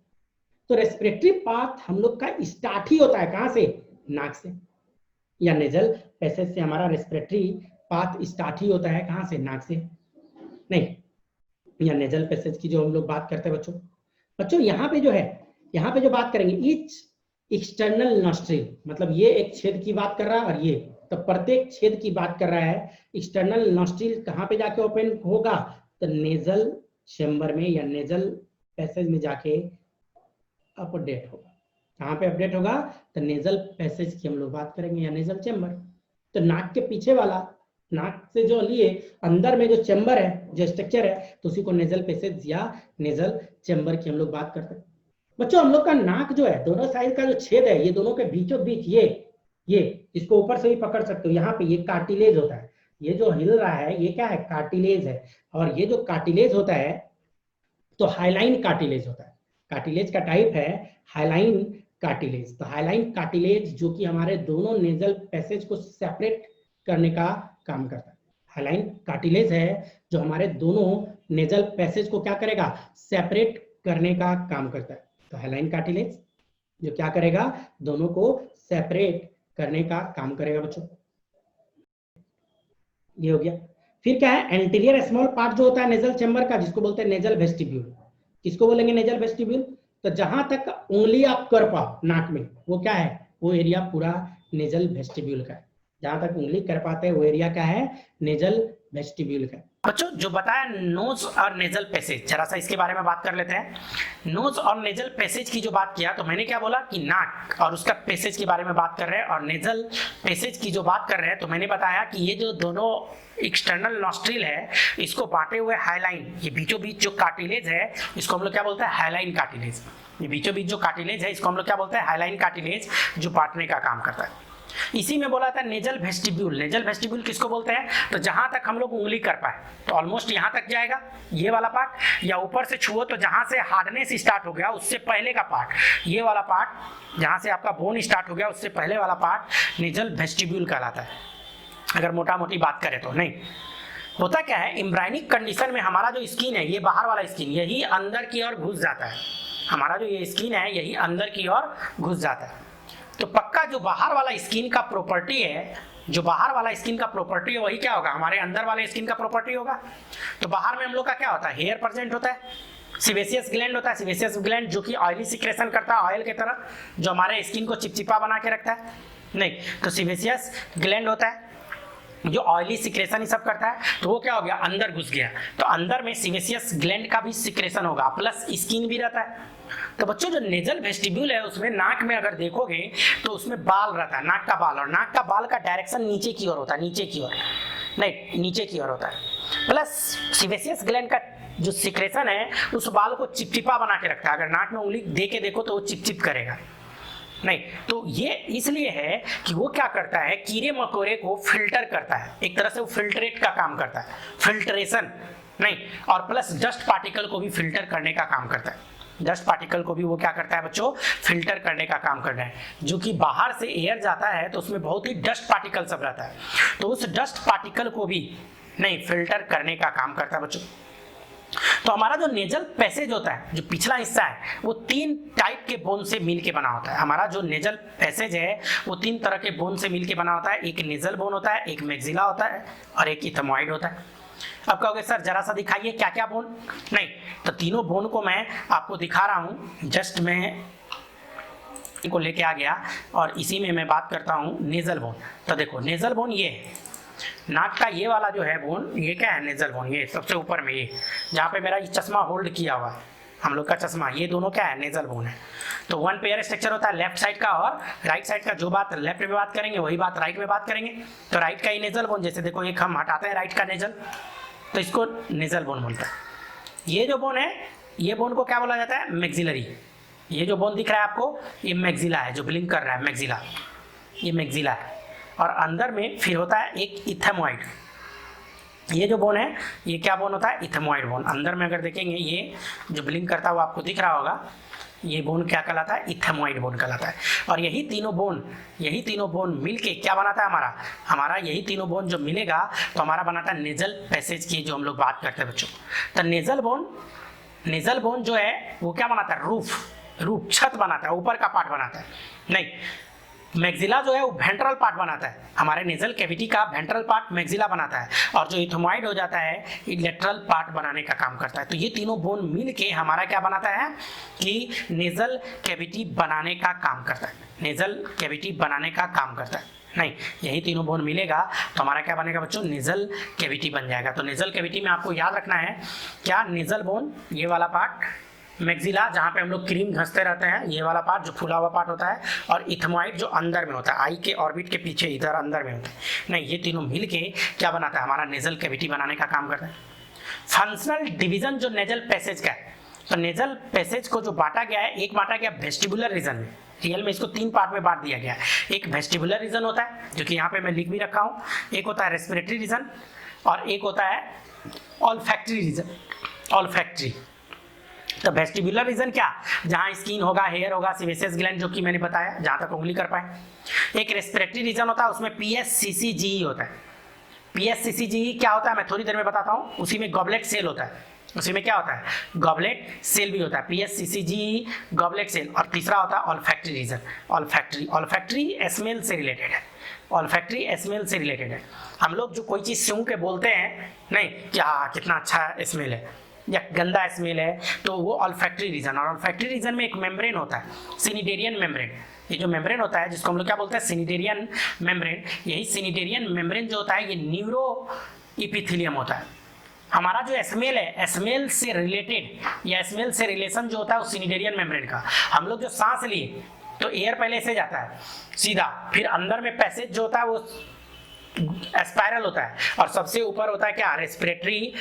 तो रेस्पिरेटरी पाथ हम लोग का स्टार्ट ही होता है कहाँ से, नाक से, या नेजल पैसेज से हमारा रेस्पिरेटरी पाथ स्टार्ट ही होता है कहाँ से, नाक से, नहीं, या नेजल पैसेज की जो हम लोग बात करते हैं बच्चों यहाँ पे जो है, बात करेंगे ईच एक्सटर्नल नॉस्ट्रिल, मतलब ये एक छेद की बात कर रहा है और ये तो प्रत्येक छेद की बात कर रहा है। एक्सटर्नल नॉस्ट्रिल कहाँ पे जाके ओपन होगा, तो नेजल चेम्बर में या नेजल पैसेज में जाके अपडेट होगा। कहाँ पे अपडेट होगा, तो नेजल पैसेज की हम लोग बात करेंगे या नेजल चेम्बर। तो नाक के पीछे वाला, नाक से जो लिए अंदर में जो चेम्बर है, जो स्ट्रक्चर है, तो उसी को नेजल पैसेज या नेजल चेम्बर की हम लोग बात करते हैं। बच्चों हम लोग का नाक जो है, दोनों साइड का जो छेद है, ये दोनों के बीचों बीच ये इसको ऊपर से भी पकड़ सकते हो, यहाँ पे ये कार्टिलेज होता है। ये जो हिल रहा है ये क्या है, कार्टिलेज है। और ये जो कार्टिलेज होता है तो हाइलाइन कार्टिलेज होता है। कार्टिलेज का टाइप है हाइलाइन कार्टिलेज। तो हाइलाइन कार्टिलेज जो कि हमारे दोनों नेजल पैसेज को सेपरेट करने का काम करता है। हाइलाइन कार्टिलेज है जो हमारे दोनों नेजल पैसेज को क्या करेगा, सेपरेट करने का काम करता है। तो हाइलाइन कार्टिलेज जो क्या करेगा, दोनों को सेपरेट करने का काम करेगा बच्चों। ये हो गया। फिर क्या है, एंटीरियर स्मॉल पार्ट जो होता है नेजल चेम्बर का, जिसको बोलते हैं नेजल वेस्टिब्यूल। किसको बोलेंगे नेजल वेस्टिब्यूल, तो जहां तक उंगली आप कर पाओ नाक में, वो क्या है, वो एरिया पूरा नेजल वेस्टिब्यूल का है। जहां तक उंगली कर पाते हैं वो एरिया क्या है, नेजल वेस्टिब्यूल का। बच्चों जो बताया नोज और नेजल पैसेज, जरा सा इसके बारे में बात कर लेते हैं। नोज और नेजल पैसेज की जो बात किया, तो मैंने क्या बोला कि नाक और उसका पैसेज के बारे में बात कर रहे हैं, और नेजल पैसेज की जो बात कर रहे हैं, तो मैंने बताया कि ये जो दोनों एक्सटर्नल नॉस्ट्रिल है, इसको बांटे हुए हाइलाइन, ये बीचों बीच जो कार्टिलेज है, इसको हम लोग क्या बोलते हैं, हाइलाइन कार्टिलेज। ये बीचों बीच जो कार्टिलेज है, इसको हम लोग क्या बोलते हैं, हाइलाइन कार्टिलेज, जो बांटने का काम करता है। इसी में बोला था नेजल वेस्टिब्यूल। नेजल वेस्टिब्यूल किसको बोलते हैं, तो जहां तक हम लोग उंगली कर पाए, तो ऑलमोस्ट यहां तक जाएगा ये वाला पार्ट, या ऊपर से छुओ तो जहां से हार्डनेस स्टार्ट हो गया उससे पहले का पार्ट, ये वाला पार्ट जहां से आपका बोन स्टार्ट हो गया उससे पहले वाला पार्ट नेजल वेस्टिब्यूल कहलाता है, अगर मोटा मोटी बात करें तो। नहीं होता क्या है, एम्ब्रायनिक कंडीशन में हमारा जो स्किन है, ये बाहर वाला स्किन, यही अंदर की ओर घुस जाता है। हमारा जो ये स्किन है यही अंदर की ओर घुस जाता है। तो पक्का जो बाहर वाला स्किन का प्रॉपर्टी है, जो बाहर वाला स्किन का प्रॉपर्टी है, वही क्या होगा, हमारे अंदर वाले स्किन का प्रॉपर्टी होगा। तो बाहर में हम लोग का क्या होता है, हेयर प्रेजेंट होता है, सिवेसियस ग्लैंड होता है। सिवेसियस ग्लैंड जो कि ऑयली सिक्रेशन करता है, ऑयल की तरह, जो हमारे स्किन को चिपचिपा बना के रखता है। नहीं, तो सिवेसियस ग्लैंड होता है जो ऑयली सिक्रेशन ही सब करता है। तो वो क्या हो गया, अंदर घुस गया, तो अंदर में सिवेसियस ग्लैंड का भी सिक्रेशन होगा, प्लस स्किन भी रहता है। तो बच्चों जो नेजल वेस्टिब्यूल है, उसमें नाक में अगर देखोगे तो उसमें बाल रहता है, नाक का बाल, और नाक का बाल का डायरेक्शन नीचे की ओर होता है, नीचे की ओर, नहीं नीचे की ओर होता है। प्लस सिवेसियस ग्लैंड का जो सिक्रेशन है, उस बाल को चिपचिपा बना के रखता है। अगर नाक में उंगली दे के देखो तो वो चिपचिप करेगा। नहीं, तो ये इसलिए है कि वो क्या करता है, कीड़े मकोड़े को फिल्टर करता है, एक तरह से वो फिल्ट्रेट का काम करता है, फिल्ट्रेशन। नहीं, और प्लस डस्ट पार्टिकल को भी फिल्टर करने का काम करता है। डस्ट पार्टिकल को भी वो क्या करता है बच्चों, फिल्टर करने का काम करना है। जो कि बाहर से एयर जाता है तो उसमें बहुत ही डस्ट पार्टिकल सब रहता है, तो उस डस्ट पार्टिकल को भी नहीं फिल्टर करने का काम करता है बच्चों। तो हमारा जो नेजल पैसेज होता है, जो पिछला हिस्सा है, वो 3 टाइप के बोन से मिलके बना होता है। हमारा जो नेजल पैसेज है वो 3 तरह के बोन से मिलके बना होता है। एक नेजल बोन होता है, एक मैक्सिला होता है, और एक इथमॉइड होता है। अब कहोगे सर जरा सा दिखाइए क्या क्या बोन। नहीं, तो तीनों बोन को मैं आपको दिखा रहा हूं। जस्ट मैं इनको लेके आ गया और इसी में मैं बात करता हूं नेजल बोन। तो देखो नेजल बोन ये है, नाक का ये वाला जो है बोन, ये क्या है, नेजल बोन। ये सबसे ऊपर में, ये जहाँ पे मेरा ये चश्मा होल्ड किया हुआ है, हम लोग का चश्मा, ये दोनों क्या है, नेजल बोन है। तो 1 पेयर स्ट्रक्चर होता है लेफ्ट साइड का और राइट साइड का। जो बात लेफ्ट में बात करेंगे वही बात राइट में बात करेंगे। तो राइट का ही नेजल बोन, जैसे देखो एक हम हटाते हैं राइट का नेजल, तो इसको नेजल बोन बोलता है। ये जो बोन है, ये बोन को क्या बोला जाता है, मैक्सिलरी। ये जो बोन दिख रहा है आपको, ये मैक्सिला है, जो ब्लिंक कर रहा है मैक्सिला, ये मैक्सिला है। और अंदर में फिर होता है एक इथेमॉइड। ये जो बोन है, ये क्या बोन होता है, इथेमॉइड बोन। अंदर में अगर देखेंगे, ये जो ब्लिंक करता हुआ आपको दिख रहा होगा, ये बोन क्या कहलाता है, इथेमॉइड बोन कहलाता है। और यही तीनों बोन मिलके क्या बनाता है, हमारा यही तीनों बोन जो मिलेगा तो हमारा बनाता है नेजल पैसेज की, जो हम लोग बात करते हैं बच्चों। तो नेजल बोन जो है वो क्या बनाता है, रूफ छत बनाता है, ऊपर का पार्ट बनाता है। नहीं, मैक्सिला जो है वो वेंट्रल पार्ट बनाता है, हमारे नेजल कैविटी का वेंट्रल पार्ट मैक्सिला बनाता है। और जो इथेमॉइड हो जाता है, ये लेटरल पार्ट बनाने का काम करता है। तो ये तीनों बोन मिल के हमारा क्या बनाता है कि नेजल कैविटी बनाने का काम करता है, नेजल कैविटी बनाने का काम करता है। नहीं, यही तीनों बोन मिलेगा तो हमारा क्या बनेगा बच्चों, नेजल कैविटी बन जाएगा। तो नेजल कैविटी में आपको याद रखना है क्या, नेजल बोन ये वाला पार्ट, मैक्सिला जहाँ पे हम लोग क्रीम घसते रहते हैं ये वाला पार्ट जो फूला हुआ पार्ट होता है, और इथमॉइड जो अंदर में होता है, आई के ऑर्बिट के पीछे इधर अंदर में होता है। नहीं, ये तीनों मिलके क्या बनाता है, हमारा नेजल कैविटी बनाने का काम करता है। फंक्शनल डिवीजन जो नेजल पैसेज का है, तो नेजल पैसेज को जो बांटा गया है, एक बांटा गया वेस्टिबुलर रीजन में, रियल में इसको 3 पार्ट में बांट दिया गया है। एक वेस्टिबुलर रीजन होता है जो कि यहाँ पे मैं लिख भी रखा हूँ, एक होता है रेस्पिरेटरी रीजन, और एक होता है ऑल्फैक्टरी रीजन, ऑल्फैक्टरी। तो वेस्टिबुलर रीजन क्या, जहाँ स्किन होगा, हेयर होगा, सेबेसियस ग्लैंड जो कि मैंने बताया, जहाँ तक उंगली कर पाए। एक रेस्पिरेटरी रीजन होता है, उसमें PSCCGE होता है। PSCCGE क्या होता है मैं थोड़ी देर में बताता हूँ। उसी में गॉबलेट सेल होता है, उसी में क्या होता है, गॉबलेट सेल भी होता है, PSCCGE गॉबलेट सेल। और तीसरा होता है olfactory region, olfactory, olfactory smell से रिलेटेड है, ऑल्फैक्टरी स्मेल से रिलेटेड है। हम लोग जो कोई चीज़ सूंघ के बोलते हैं नहीं क्या कितना अच्छा स्मेल है या गंदा स्मेल है, तो वो ऑल्फैक्टरी रीजन। और ऑल्फैक्टरी रीजन में एक मेम्ब्रेन होता है, सिनिडेरियन मेम्ब्रेन। ये जो मेम्ब्रेन होता है जिसको हम लोग क्या बोलते हैं, सिनिडेरियन मेम्ब्रेन। यही सिनिडेरियन मेम्ब्रेन जो होता है ये न्यूरो इपिथेलियम होता है। हमारा जो स्मेल है, स्मेल से रिलेटेड या स्मेल से रिलेशन जो होता है उस सिनिडेरियन मेम्ब्रेन का। हम लोग जो सांस लिए तो एयर पहले से जाता है सीधा, फिर अंदर में पैसेज जो होता है वो स्पाइरल होता है, और सबसे ऊपर होता है क्या, रेस्पिरेटरी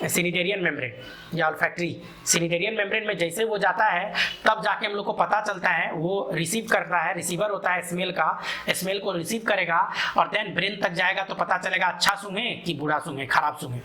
सिनिडेरियन मेम्ब्रेन या ऑल्फैक्टरी। सिनिडेरियन मेम्ब्रेन में जैसे वो जाता है तब जाके हम लोग को पता चलता है, वो रिसीव करता है, रिसीवर होता है स्मेल का, स्मेल को रिसीव करेगा और देन ब्रेन तक जाएगा तो पता चलेगा अच्छा सूंघे कि बुरा सूंघे, खराब सूंघे।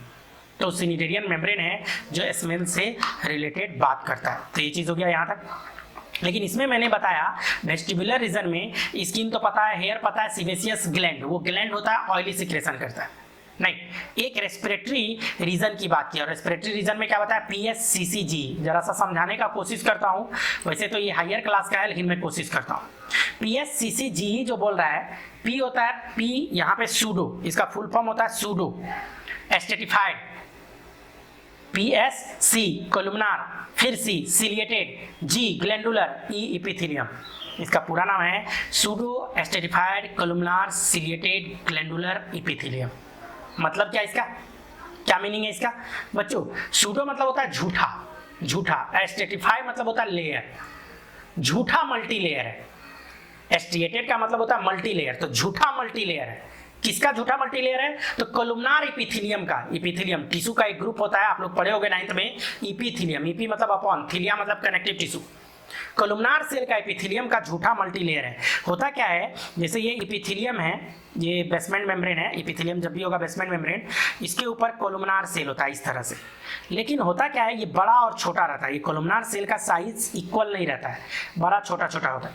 तो सिनिडेरियन मेम्ब्रेन है जो स्मेल से रिलेटेड बात करता है। तो ये चीज़ हो गया यहाँ तक। लेकिन इसमें मैंने बताया वेस्टिबुलर रीजन में स्किन तो पता है, हेयर पता है, सेबेसियस ग्लैंड, वो ग्लैंड होता है ऑयली सिक्रेशन करता है। नहीं, एक रेस्पिरेटरी रीजन की बात की, और रेस्पिरेटरी रीजन में क्या बताया, PSCCGE। जरा सा समझाने का कोशिश करता हूँ, वैसे तो ये हायर क्लास का है लेकिन मैं कोशिश करता हूँ। PSCCGE जो बोल रहा है, P होता है, P यहाँ पे सूडो, इसका फुल फॉर्म होता है सूडो एस्टेटिफाइड, PSC कोलुमनार, फिर C ciliated, G glandular, E epithelium. इसका पूरा नाम है pseudo stratified columnar ciliated glandular epithelium. मतलब क्या इसका, क्या मीनिंग है इसका बच्चों, सूडो मतलब होता है झूठा, झूठा, एस्टेटिफाइड मतलब होता है लेयर, झूठा मल्टी लेयर है। एस्टिएटेड का मतलब होता है मल्टी लेयर, तो झूठा मल्टी लेयर है। किसका झूठा मल्टी लेयर है, तो कोलुमनार इपिथेलियम का। इपिथेलियम टिश्यू का एक ग्रुप होता है, आप लोग पढ़े होंगे 9th में, इपिथेलियम, इपी मतलब अपॉन, थीलिया मतलब कनेक्टिव टिश्यू। कोलुमनार सेल का इपिथेलियम का झूठा मल्टी लेयर है। होता क्या है, जैसे ये इपिथेलियम है, ये बेसमेंट मेम्ब्रेन है, इपिथेलियम जब भी होगा बेसमेंट मेम्ब्रेन, इसके ऊपर कोलुमनार सेल होता है इस तरह से। लेकिन होता क्या है, ये बड़ा और छोटा रहता है, ये कोलुमनार सेल का साइज इक्वल नहीं रहता है, बड़ा छोटा छोटा होता है।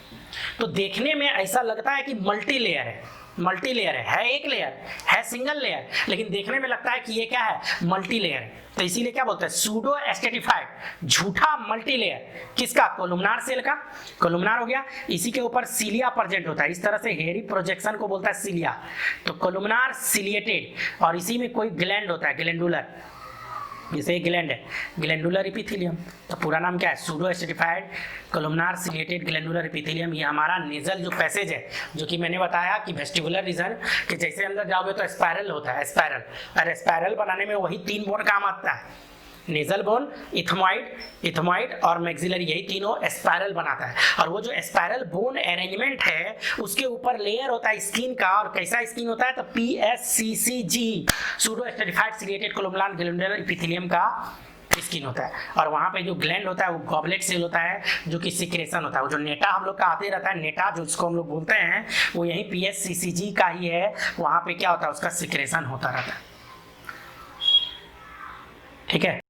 तो देखने में ऐसा लगता है कि मल्टी लेयर है, मल्टी लेयर है एक लेयर है, सिंगल लेयर, लेकिन देखने में लगता है कि ये क्या है, मल्टी लेयर है। तो इसीलिए क्या बोलते हैं, सूडो एस्टेटिफाइड, झूठा मल्टी लेयर। किसका, कोलुमनार सेल का, कोलुमनार हो गया। इसी के ऊपर सीलिया प्रेजेंट होता है, इस तरह से हेयरी प्रोजेक्शन को बोलता है सीलिया। तो कोलुमनार सिलिएटेड, और इसी में कोई ग्लैंड होता है, ग्लैंडुलर, जैसे ग्लैंड है, ग्लैंडुलर इपिथेलियम। तो पूरा नाम क्या है, pseudo stratified columnar ciliated glandular epithelium. ये हमारा नेजल जो पैसेज है, जो कि मैंने बताया कि वेस्टिबुलर रीजन कि जैसे अंदर जाओगे तो स्पाइरल होता है, स्पाइरल, और स्पाइरल बनाने में वही 3 बोन काम आता है, नेजल बोन, इथमॉइड और मैक्सिलरी, यही तीनों स्पाइरल बनाता है। और वो जो स्पाइरल बोन अरेंजमेंट है उसके ऊपर लेयर होता है स्किन का, और कैसा स्किन होता है, तो PSCCGE pseudo stratified ciliated columnar glandular epithelium का स्किन होता है। और वहाँ पे जो ग्लैंड होता है वो गॉबलेट सेल होता है, जो कि सिक्रेशन होता है। वो जो नेटा हम लोग का आते रहता है, नेटा जो इसको हम लोग बोलते हैं, वो यही PSCCGE का ही है। वहाँ पे क्या होता है, उसका सिक्रेशन होता रहता है। ठीक है।